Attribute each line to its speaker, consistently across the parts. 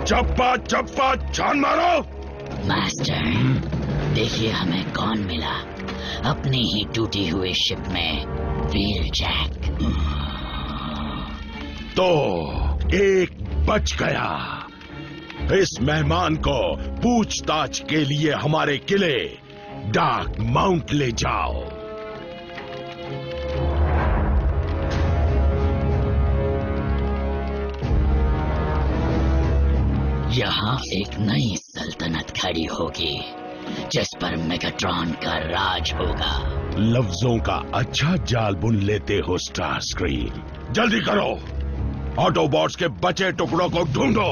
Speaker 1: चप्पा चप्पा जान मारो।
Speaker 2: मास्टर, देखिए हमें कौन मिला अपनी ही टूटी हुई शिप में, व्हील जैक।
Speaker 1: तो एक बच गया। इस मेहमान को पूछताछ के लिए हमारे किले डार्क माउंट ले जाओ।
Speaker 2: यहाँ एक नई सल्तनत खड़ी होगी जिस पर मेगाट्रॉन का राज होगा।
Speaker 1: लफ्जों का अच्छा जाल बुन लेते हो स्टारस्क्रीम। जल्दी करो, ऑटोबॉट्स के बचे टुकड़ों को ढूंढो।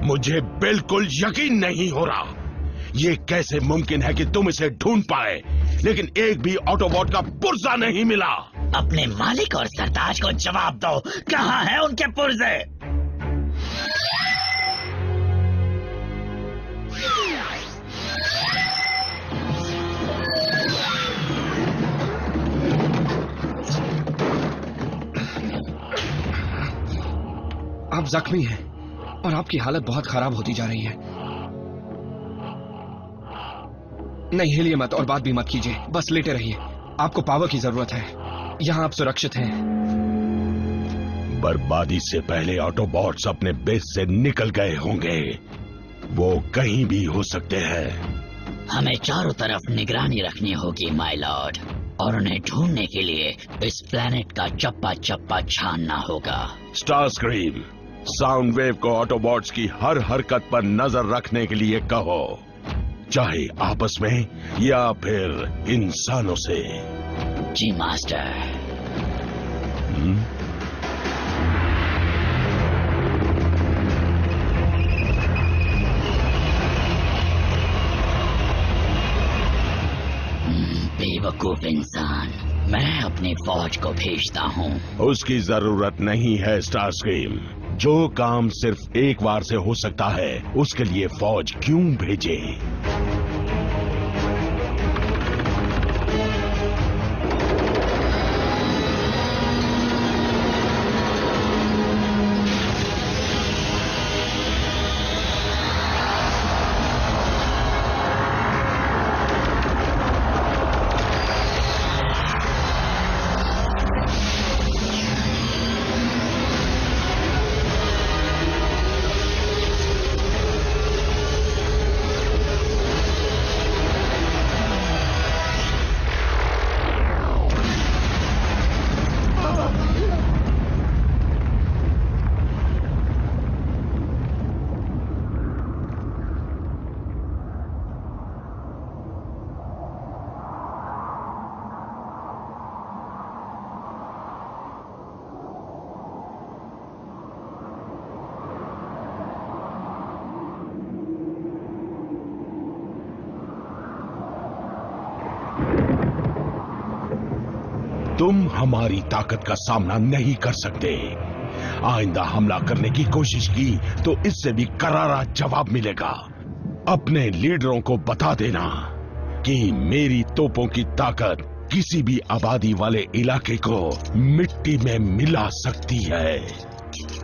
Speaker 1: मुझे बिल्कुल यकीन नहीं हो रहा। ये कैसे मुमकिन है कि तुम इसे ढूंढ पाए, लेकिन एक भी ऑटोबॉट का पुर्जा नहीं मिला।
Speaker 2: अपने मालिक और सरताज को जवाब दो, कहाँ हैं उनके पुर्जे?
Speaker 3: आप जख्मी हैं और आपकी हालत बहुत खराब होती जा रही है। नहीं हिलिए मत और बात भी मत कीजिए, बस लेटे रहिए। आपको पावर की जरूरत है, यहाँ आप सुरक्षित हैं।
Speaker 1: बर्बादी से पहले ऑटोबॉट्स अपने बेस से निकल गए होंगे। वो कहीं भी हो सकते हैं।
Speaker 2: हमें चारों तरफ निगरानी रखनी होगी माय लॉर्ड, और उन्हें ढूंढने के लिए इस प्लेनेट का चप्पा चप्पा छानना होगा।
Speaker 1: स्टारस्क्रीम, साउंड वेव को ऑटोबॉट्स की हर हरकत पर नजर रखने के लिए कहो, चाहे आपस में या फिर इंसानों से।
Speaker 2: जी मास्टर। बेवकूफ इंसान, मैं अपनी फौज को भेजता हूँ।
Speaker 1: उसकी जरूरत नहीं है स्टारस्क्रीम। जो काम सिर्फ एक बार से हो सकता है, उसके लिए फौज क्यों भेजे? तुम हमारी ताकत का सामना नहीं कर सकते। आइंदा हमला करने की कोशिश की तो इससे भी करारा जवाब मिलेगा। अपने लीडरों को बता देना कि मेरी तोपों की ताकत किसी भी आबादी वाले इलाके को मिट्टी में मिला सकती है।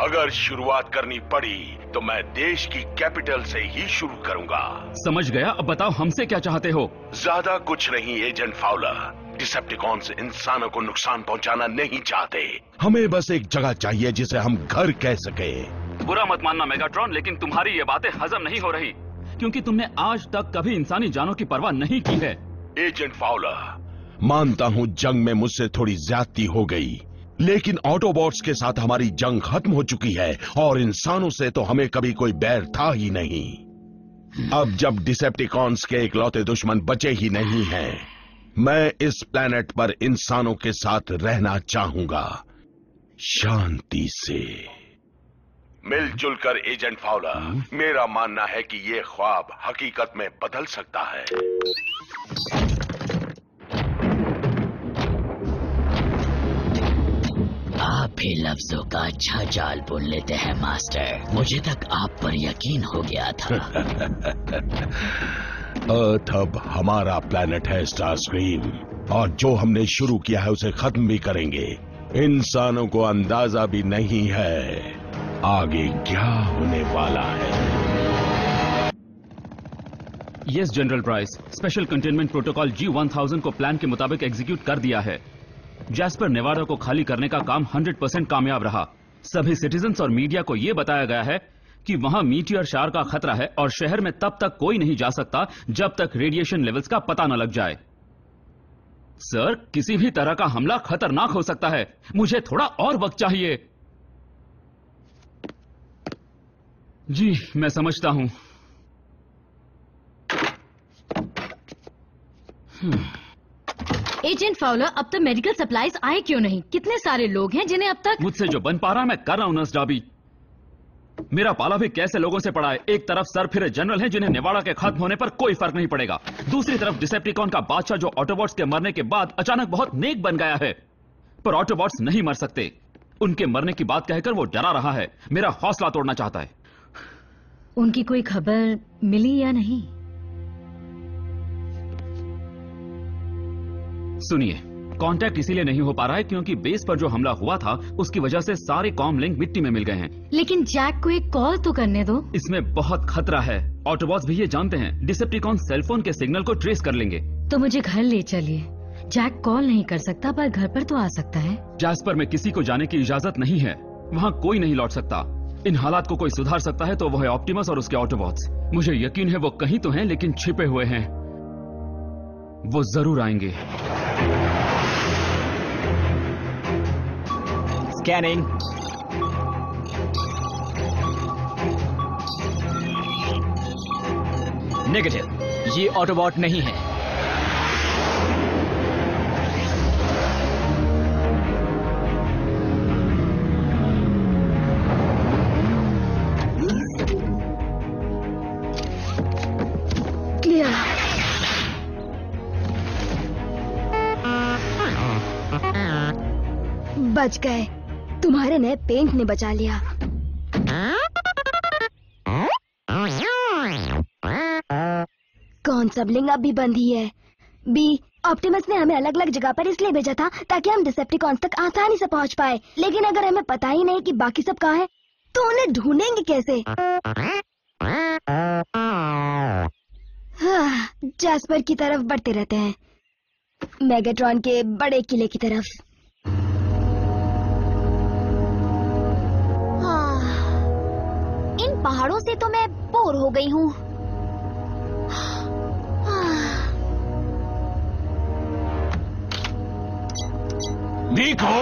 Speaker 1: अगर शुरुआत करनी पड़ी तो मैं देश की कैपिटल से ही शुरू करूंगा।
Speaker 4: समझ गया, अब बताओ हमसे क्या चाहते हो?
Speaker 1: ज्यादा कुछ नहीं एजेंट फाउलर। डिसेप्टिकॉन्स इंसानों को नुकसान पहुंचाना नहीं चाहते। हमें बस एक जगह चाहिए जिसे हम घर कह सके।
Speaker 4: बुरा मत मानना मेगाट्रॉन, लेकिन तुम्हारी ये बातें हजम नहीं हो रही, क्योंकि तुमने आज तक कभी इंसानी जानों की परवाह नहीं की है।
Speaker 1: एजेंट फाउलर, मानता हूं जंग में मुझसे थोड़ी ज्यादती हो गई, लेकिन ऑटोबॉट्स के साथ हमारी जंग खत्म हो चुकी है और इंसानों से तो हमें कभी कोई बैर था ही नहीं। अब जब डिसेप्टिकॉन्स के इकलौते दुश्मन बचे ही नहीं हैं, मैं इस प्लेनेट पर इंसानों के साथ रहना चाहूंगा, शांति से मिलजुल कर। एजेंट फाउलर, मेरा मानना है कि ये ख्वाब हकीकत में बदल सकता है।
Speaker 2: आप भी लफ्जों का अच्छा जाल बुन लेते हैं मास्टर। मुझे तक आप पर यकीन हो गया था।
Speaker 1: अर्थ अब हमारा प्लेनेट है स्टारस्क्रीम, और जो हमने शुरू किया है उसे खत्म भी करेंगे। इंसानों को अंदाजा भी नहीं है आगे क्या होने वाला है।
Speaker 4: Yes general price, special containment protocol G1000 को प्लान के मुताबिक एग्जीक्यूट कर दिया है। जैस्पर नेवाडा को खाली करने का काम 100% कामयाब रहा। सभी सिटीजन्स और मीडिया को यह बताया गया है कि वहां मीटियर शार का खतरा है और शहर में तब तक कोई नहीं जा सकता जब तक रेडिएशन लेवल्स का पता न लग जाए। सर, किसी भी तरह का हमला खतरनाक हो सकता है। मुझे थोड़ा और वक्त चाहिए। जी, मैं समझता हूं।
Speaker 5: एजेंट फाउलर, अब तक मेडिकल सप्लाईज आए क्यों नहीं? कितने सारे लोग हैं जिन्हें अब तक।
Speaker 4: मुझसे जो बन पा रहा मैं कर रहा हूं नर्स डाबी। मेरा पाला भी कैसे लोगों से पड़ा है। एक तरफ सर फिरे जनरल हैं जिन्हें नेवाडा के खत्म होने पर कोई फर्क नहीं पड़ेगा। दूसरी तरफ डिसेप्टिकॉन का बादशाह जो ऑटोबॉट्स के मरने के बाद अचानक बहुत नेक बन गया है। पर ऑटोबॉट्स नहीं मर सकते। उनके मरने की बात कहकर वो डरा रहा है, मेरा हौसला तोड़ना चाहता है।
Speaker 5: उनकी कोई खबर मिली या नहीं?
Speaker 4: सुनिए, कांटेक्ट इसीलिए नहीं हो पा रहा है क्योंकि बेस पर जो हमला हुआ था उसकी वजह से सारे कॉम लिंक मिट्टी में मिल गए हैं।
Speaker 5: लेकिन जैक को एक कॉल तो करने दो।
Speaker 4: इसमें बहुत खतरा है। ऑटोबॉट्स भी ये जानते हैं। डिसेप्टिकॉन सेलफोन के सिग्नल को ट्रेस कर लेंगे।
Speaker 5: तो मुझे घर ले चलिए। जैक कॉल नहीं कर सकता पर घर पर तो आ सकता है।
Speaker 4: जैस्पर में किसी को जाने की इजाजत नहीं है। वहाँ कोई नहीं लौट सकता। इन हालात को कोई सुधार सकता है तो वो है ऑप्टिमस और उसके ऑटोबॉट्स। मुझे यकीन है वो कहीं तो हैं लेकिन छिपे हुए हैं। वो जरूर आएंगे।
Speaker 6: स्कैनिंग। नेगेटिव, ये ऑटोबॉट नहीं है।
Speaker 5: क्लियर।
Speaker 7: बच गए। तुम्हारे नए पेंट ने बचा लिया। कौन सा ब्लिंग अब भी बंद ही है। बी, ऑप्टिमस ने हमें अलग अलग जगह पर इसलिए भेजा था ताकि हम डिसेप्टिकॉन्स तक आसानी से पहुंच पाए। लेकिन अगर हमें पता ही नहीं कि बाकी सब कहाँ है तो उन्हें ढूंढेंगे कैसे? जैस्पर की तरफ बढ़ते रहते हैं, मेगाट्रॉन के बड़े किले की तरफ। इन पहाड़ों से तो मैं बोर हो गई हूँ।
Speaker 1: देखो,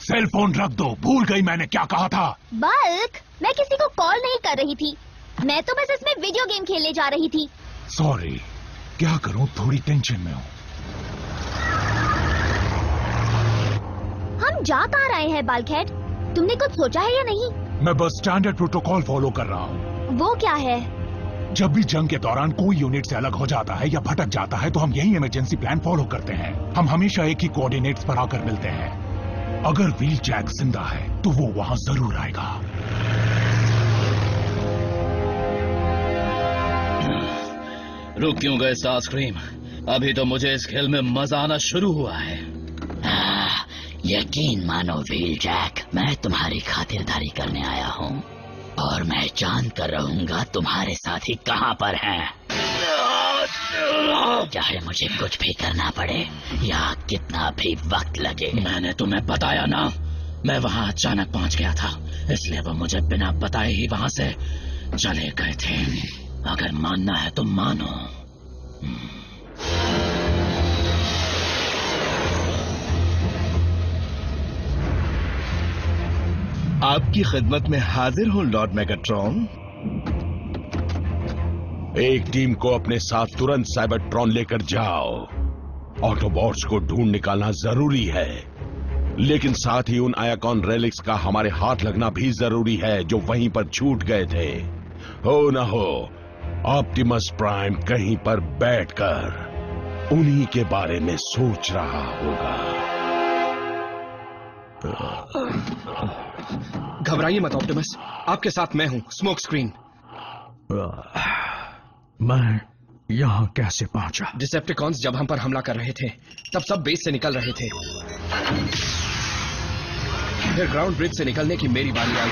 Speaker 1: सेल फोन रख दो। भूल गई मैंने क्या कहा था।
Speaker 7: बल्क, मैं किसी को कॉल नहीं कर रही थी। मैं तो बस इसमें वीडियो गेम खेलने जा रही थी।
Speaker 1: सॉरी, क्या करूं, थोड़ी टेंशन में हूं।
Speaker 7: हम जा कहाँ रहे हैं बल्कहेड? तुमने कुछ सोचा है या नहीं?
Speaker 1: मैं बस स्टैंडर्ड प्रोटोकॉल फॉलो कर रहा हूं।
Speaker 7: वो क्या है?
Speaker 1: जब भी जंग के दौरान कोई यूनिट से अलग हो जाता है या भटक जाता है तो हम यही इमरजेंसी प्लान फॉलो करते हैं। हम हमेशा एक ही कोऑर्डिनेट्स पर आकर मिलते हैं। अगर व्हील जैक जिंदा है तो वो वहां जरूर आएगा।
Speaker 2: रुक क्यों गए स्टारस्क्रीम? अभी तो मुझे इस खेल में मजा आना शुरू हुआ है। यकीन मानो व्हील जैक, मैं तुम्हारी खातिरदारी करने आया हूँ और मैं जान कर रहूंगा तुम्हारे साथी कहाँ पर हैं। चाहे मुझे कुछ भी करना पड़े या कितना भी वक्त लगे।
Speaker 8: मैंने तुम्हें बताया ना, मैं वहां अचानक पहुंच गया था, इसलिए वो मुझे बिना बताए ही वहां से चले गए थे। अगर मानना है तो मानो।
Speaker 9: आपकी खिदमत में हाजिर हूं लॉर्ड मेगाट्रॉन।
Speaker 1: एक टीम को अपने साथ तुरंत साइबरट्रॉन लेकर जाओ। ऑटोबॉट्स को ढूंढ निकालना जरूरी है, लेकिन साथ ही उन आयाकॉन रेलिक्स का हमारे हाथ लगना भी जरूरी है जो वहीं पर छूट गए थे। हो न हो ऑप्टिमस प्राइम कहीं पर बैठकर उन्हीं के बारे में सोच रहा होगा।
Speaker 3: घबराइए मत ऑप्टिमस, आपके साथ मैं हूं, स्मोक स्क्रीन।
Speaker 10: मैं यहां कैसे पहुंचा?
Speaker 3: डिसेप्टिकॉन्स जब हम पर हमला कर रहे थे तब सब बेस से निकल रहे थे, फिर ग्राउंड ब्रिज से निकलने की मेरी बारी आई।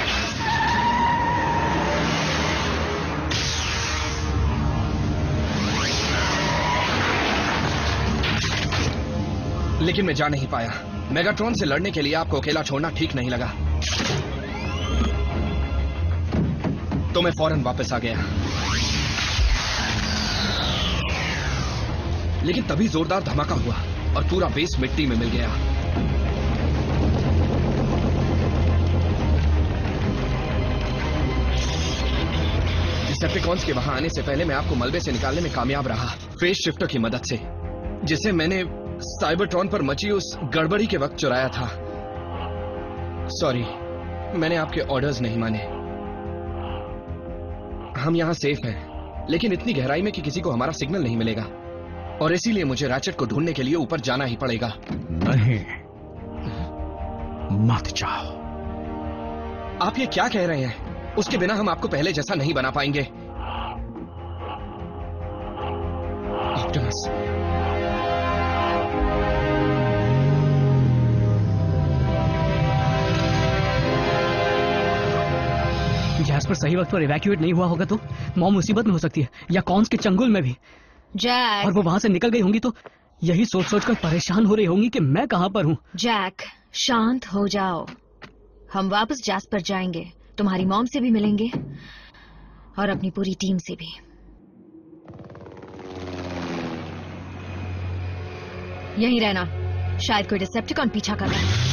Speaker 3: लेकिन मैं जा नहीं पाया। मेगाट्रॉन से लड़ने के लिए आपको अकेला छोड़ना ठीक नहीं लगा, तो मैं फौरन वापस आ गया। लेकिन तभी जोरदार धमाका हुआ और पूरा बेस मिट्टी में मिल गया। डिसेप्टिकॉन्स के वहां आने से पहले मैं आपको मलबे से निकालने में कामयाब रहा, फेज शिफ्टर की मदद से, जिसे मैंने साइबरट्रॉन पर मची उस गड़बड़ी के वक्त चुराया था। सॉरी, मैंने आपके ऑर्डर्स नहीं माने। हम यहां सेफ हैं, लेकिन इतनी गहराई में कि किसी को हमारा सिग्नल नहीं मिलेगा, और इसीलिए मुझे रैचेट को ढूंढने के लिए ऊपर जाना ही पड़ेगा।
Speaker 10: नहीं, मत जाओ।
Speaker 3: आप ये क्या कह रहे हैं? उसके बिना हम आपको पहले जैसा नहीं बना पाएंगे। ऑप्टिमस,
Speaker 6: जैस्पर सही वक्त पर इवैक्यूएट नहीं हुआ होगा तो मॉम मुसीबत में हो सकती है, या कॉन्स के चंगुल में भी।
Speaker 5: जैक,
Speaker 6: और वो वहां से निकल गई होंगी तो यही सोच सोच कर परेशान हो रही होंगी कि मैं कहां पर हूं।
Speaker 5: जैक शांत हो जाओ, हम वापस जैस्पर जाएंगे, तुम्हारी मॉम से भी मिलेंगे और अपनी पूरी टीम से भी। यहीं रहना, शायद कोई डिसेप्टिकॉन पीछा कर रहा है।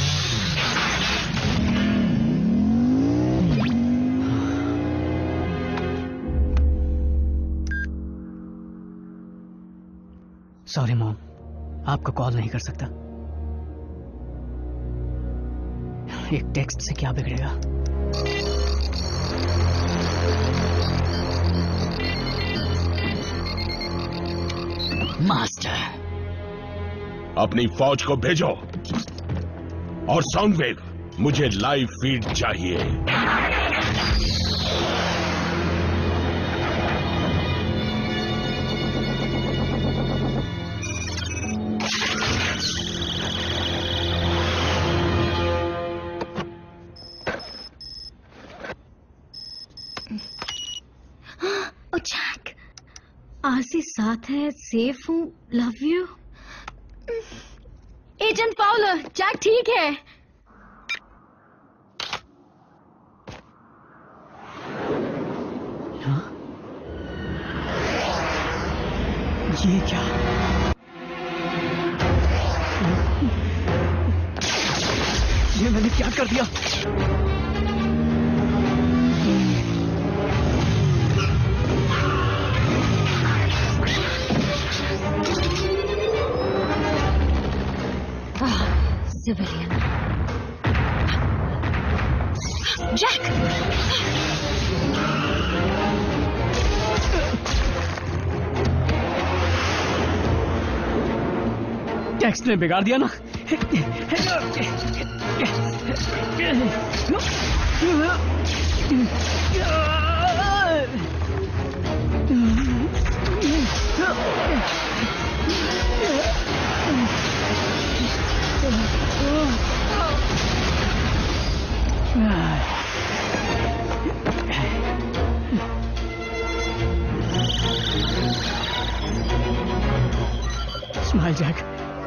Speaker 6: सॉरी मॉम, आपको कॉल नहीं कर सकता। एक टेक्स्ट से क्या बिगड़ेगा।
Speaker 2: मास्टर,
Speaker 1: अपनी फौज को भेजो और साउंडवेव, मुझे लाइव फीड चाहिए।
Speaker 5: जैक, आरसी साथ है, सेफ हूँ, लव यू। एजेंट पाउलर, जैक ठीक है।
Speaker 6: हाँ? ये क्या? ये मैंने क्या कर दिया?
Speaker 5: सिविलियन। जैक,
Speaker 6: टेक्स्ट ने बिगाड़ दिया ना। जैक,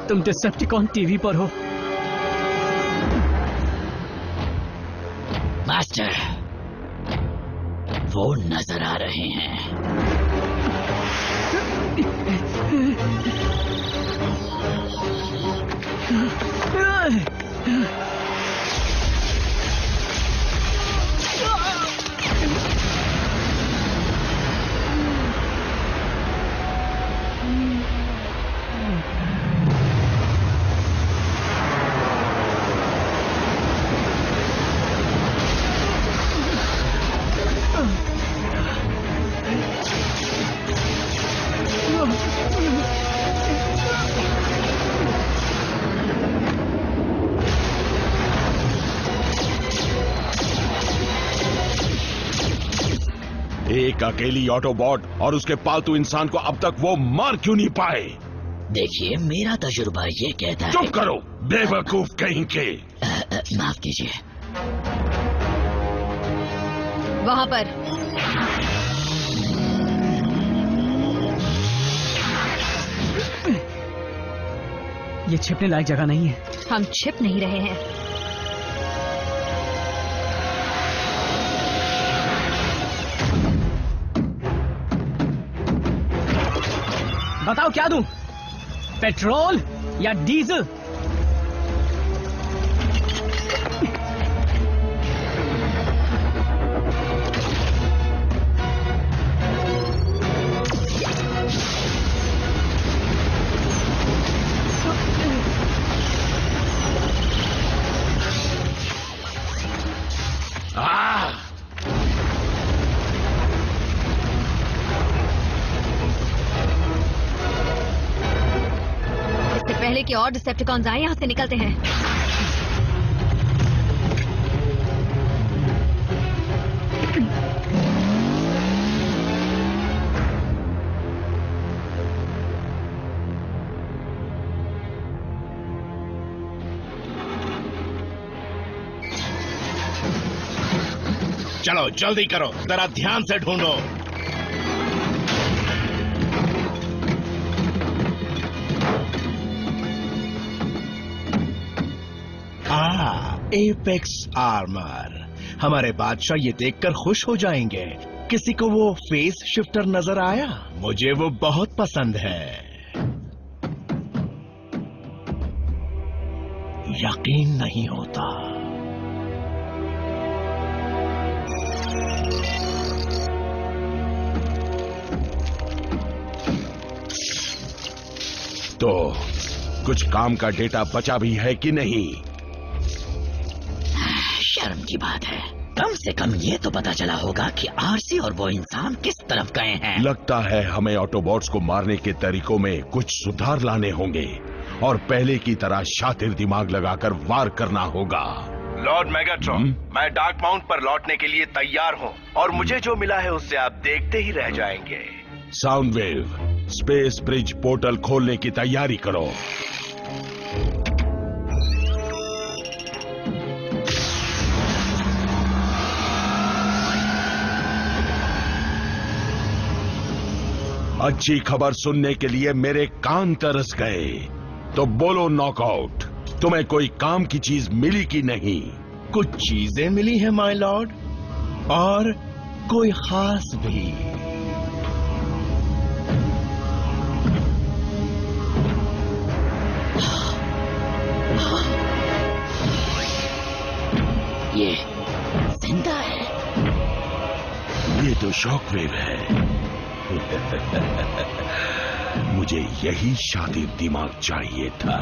Speaker 6: तुम डिसेप्टिकॉन टीवी पर हो।
Speaker 2: मास्टर, वो नजर आ रहे हैं।
Speaker 1: एक अकेली ऑटोबॉट और उसके पालतू इंसान को अब तक वो मार क्यों नहीं पाए?
Speaker 2: देखिए, मेरा तजुर्बा ये कहता है।
Speaker 1: चुप करो, बेवकूफ कहीं के।
Speaker 2: माफ कीजिए।
Speaker 5: वहां पर
Speaker 6: ये छिपने लायक जगह नहीं है।
Speaker 5: हम छिप नहीं रहे हैं।
Speaker 6: बताओ क्या दूं? पेट्रोल या डीजल?
Speaker 5: पहले कि और डिसेप्टिकॉन्स आए, यहां से निकलते हैं।
Speaker 9: चलो जल्दी करो, जरा ध्यान से ढूंढो। Apex armour. हमारे बादशाह ये देखकर खुश हो जाएंगे। किसी को वो फेस शिफ्टर नजर आया? मुझे वो बहुत पसंद है। यकीन नहीं होता।
Speaker 1: तो कुछ काम का डेटा बचा भी है कि नहीं?
Speaker 2: शर्म की बात है। कम से कम ये तो पता चला होगा कि आरसी और वो इंसान किस तरफ गए हैं।
Speaker 1: लगता है हमें ऑटोबॉट्स को मारने के तरीकों में कुछ सुधार लाने होंगे और पहले की तरह शातिर दिमाग लगाकर वार करना होगा।
Speaker 9: लॉर्ड मेगाट्रॉन, मैं डार्क माउंट पर लौटने के लिए तैयार हूँ और मुझे जो मिला है उससे आप देखते ही रह जाएंगे।
Speaker 1: Sound wave, space bridge portal खोलने की तैयारी करो। अच्छी खबर सुनने के लिए मेरे कान तरस गए। तो बोलो नॉकआउट, तुम्हें कोई काम की चीज मिली कि नहीं?
Speaker 9: कुछ चीजें मिली हैं माय लॉर्ड, और कोई खास भी।
Speaker 2: ये जिंदा है।
Speaker 1: ये तो शॉकवेव है। मुझे यही शातिर दिमाग चाहिए था।